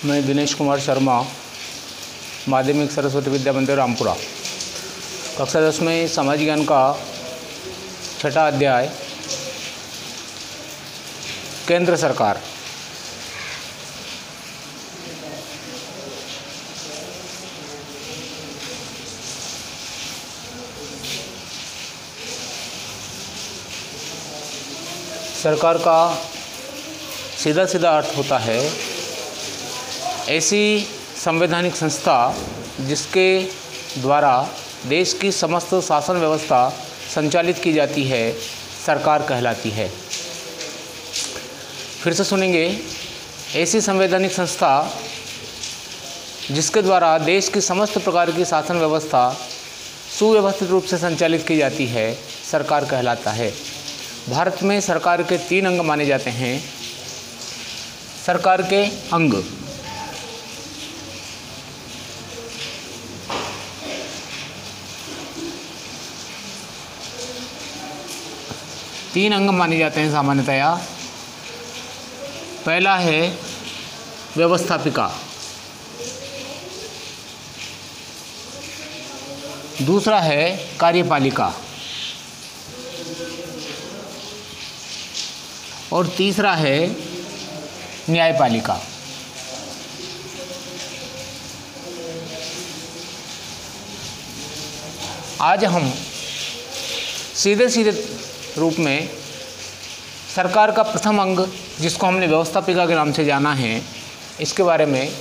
मैं दिनेश कुमार शर्मा, माध्यमिक सरस्वती विद्या मंदिर रामपुरा, कक्षा 10 में समाज ज्ञान का छठा अध्याय केंद्र सरकार। सरकार का सीधा सीधा अर्थ होता है ऐसी संवैधानिक संस्था जिसके द्वारा देश की समस्त शासन व्यवस्था संचालित की जाती है, सरकार कहलाती है। फिर से सुनेंगे, ऐसी संवैधानिक संस्था जिसके द्वारा देश की समस्त प्रकार की शासन व्यवस्था सुव्यवस्थित रूप से संचालित की जाती है, सरकार कहलाता है। भारत में सरकार के 3 अंग माने जाते हैं। सरकार के अंग तीन अंग माने जाते हैं सामान्यतया। पहला है व्यवस्थापिका, दूसरा है कार्यपालिका और तीसरा है न्यायपालिका। आज हम सीधे सीधे रूप में सरकार का प्रथम अंग, जिसको हमने व्यवस्थापिका के नाम से जाना है, इसके बारे में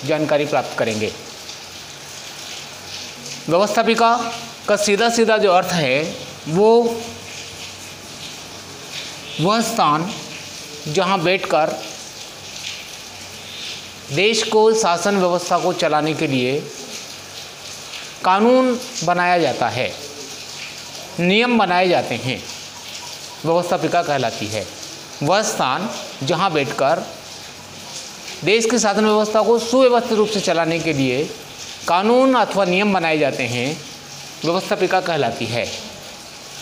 जानकारी प्राप्त करेंगे। व्यवस्थापिका का सीधा सीधा जो अर्थ है वो वह स्थान जहां बैठकर देश को शासन व्यवस्था को चलाने के लिए कानून बनाया जाता है, नियम बनाए जाते हैं, व्यवस्थापिका कहलाती है। वह स्थान जहां बैठकर देश की शासन व्यवस्था को सुव्यवस्थित रूप से चलाने के लिए कानून अथवा नियम बनाए जाते हैं, व्यवस्थापिका कहलाती है।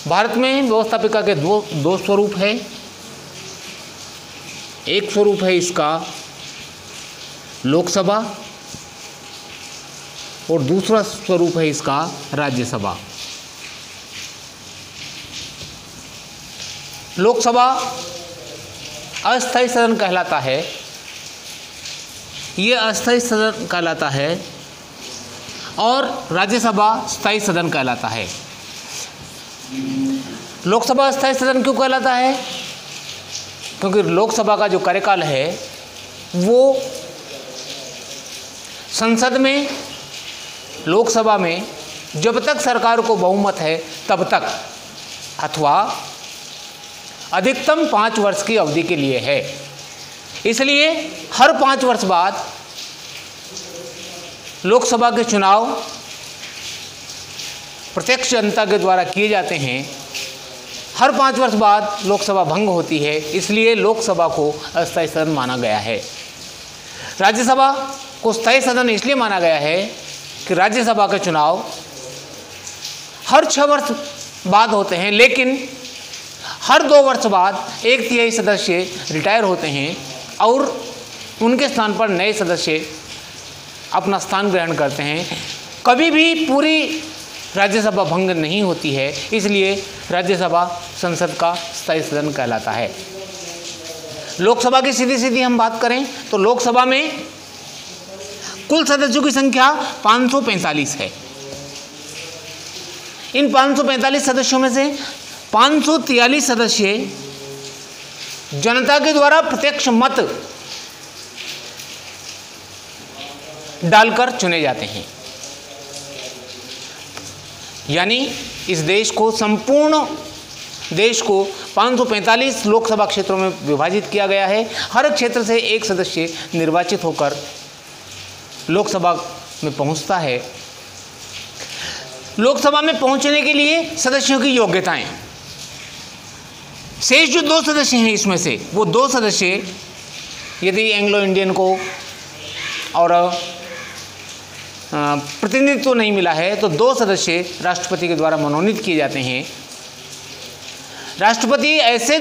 भारत में व्यवस्थापिका के दो स्वरूप है। एक स्वरूप है इसका लोकसभा और दूसरा स्वरूप है इसका राज्यसभा। लोकसभा अस्थायी सदन कहलाता है, ये अस्थायी सदन कहलाता है, और राज्यसभा स्थायी सदन कहलाता है। लोकसभा अस्थायी सदन क्यों कहलाता है? क्योंकि लोकसभा का जो कार्यकाल है वो संसद में, लोकसभा में जब तक सरकार को बहुमत है तब तक, अथवा अधिकतम 5 वर्ष की अवधि के लिए है। इसलिए हर 5 वर्ष बाद लोकसभा के चुनाव प्रत्यक्ष जनता के द्वारा किए जाते हैं। हर 5 वर्ष बाद लोकसभा भंग होती है, इसलिए लोकसभा को अस्थायी सदन माना गया है। राज्यसभा को स्थायी सदन इसलिए माना गया है कि राज्यसभा के चुनाव हर 6 वर्ष बाद होते हैं, लेकिन हर 2 वर्ष बाद 1/3 सदस्य रिटायर होते हैं और उनके स्थान पर नए सदस्य अपना स्थान ग्रहण करते हैं। कभी भी पूरी राज्यसभा भंग नहीं होती है, इसलिए राज्यसभा संसद का स्थायी सदन कहलाता है। लोकसभा की सीधी सीधी हम बात करें तो लोकसभा में कुल सदस्यों की संख्या 545 है। इन 545 सदस्यों में से 543 सदस्य जनता के द्वारा प्रत्यक्ष मत डालकर चुने जाते हैं। यानी इस देश को, संपूर्ण देश को 545 लोकसभा क्षेत्रों में विभाजित किया गया है। हर क्षेत्र से एक सदस्य निर्वाचित होकर लोकसभा में पहुंचता है। लोकसभा में पहुंचने के लिए सदस्यों की योग्यताएं, शेष जो 2 सदस्य हैं इसमें से वो 2 सदस्य यदि एंग्लो इंडियन को और प्रतिनिधित्व नहीं मिला है तो 2 सदस्य राष्ट्रपति के द्वारा मनोनीत किए जाते हैं। राष्ट्रपति ऐसे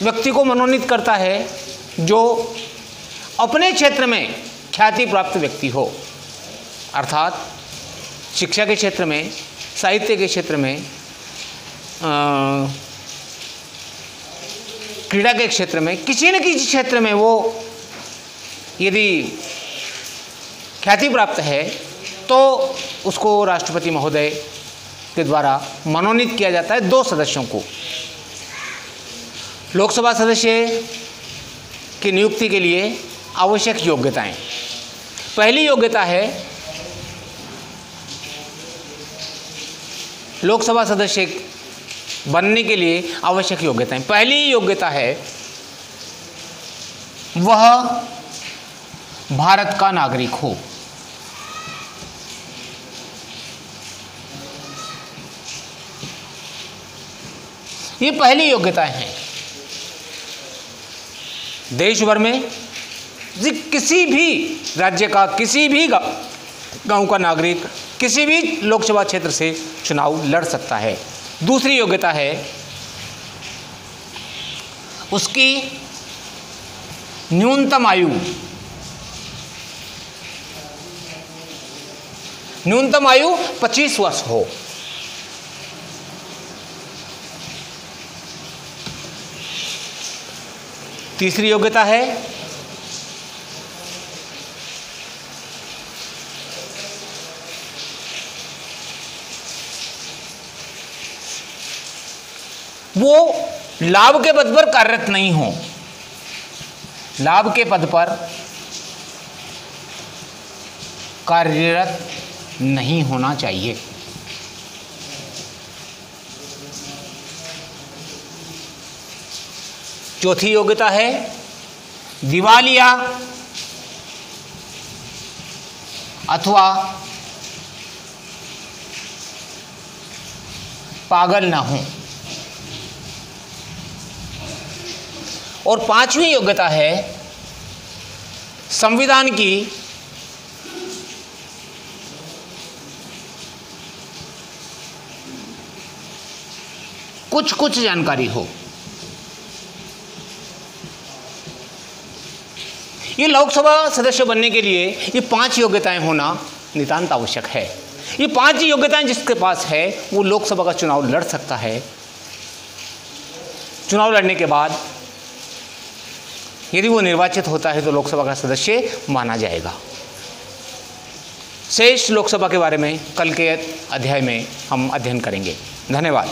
व्यक्ति को मनोनीत करता है जो अपने क्षेत्र में ख्याति प्राप्त व्यक्ति हो, अर्थात शिक्षा के क्षेत्र में, साहित्य के क्षेत्र में, क्रीड़ा के क्षेत्र में, किसी न किसी क्षेत्र में वो यदि ख्याति प्राप्त है तो उसको राष्ट्रपति महोदय के द्वारा मनोनीत किया जाता है 2 सदस्यों को। लोकसभा सदस्य की नियुक्ति के लिए आवश्यक योग्यताएं। पहली योग्यता है लोकसभा सदस्य बनने के लिए आवश्यक योग्यताएं। पहली योग्यता है वह भारत का नागरिक हो। ये पहली योग्यताएं हैं। देश भर में किसी भी राज्य का, किसी भी गांव का नागरिक किसी भी लोकसभा क्षेत्र से चुनाव लड़ सकता है। दूसरी योग्यता है उसकी न्यूनतम आयु 25 वर्ष हो। तीसरी योग्यता है वो लाभ के पद पर कार्यरत नहीं हो। लाभ के पद पर कार्यरत नहीं होना चाहिए। चौथी योग्यता है दिवालिया अथवा पागल ना हो। और पांचवी योग्यता है संविधान की कुछ जानकारी हो। ये लोकसभा सदस्य बनने के लिए ये 5 योग्यताएं होना नितांत आवश्यक है। ये 5 योग्यताएं जिसके पास है वो लोकसभा का चुनाव लड़ सकता है। चुनाव लड़ने के बाद यदि वो निर्वाचित होता है तो लोकसभा का सदस्य माना जाएगा। शेष लोकसभा के बारे में कल के अध्याय में हम अध्ययन करेंगे। धन्यवाद।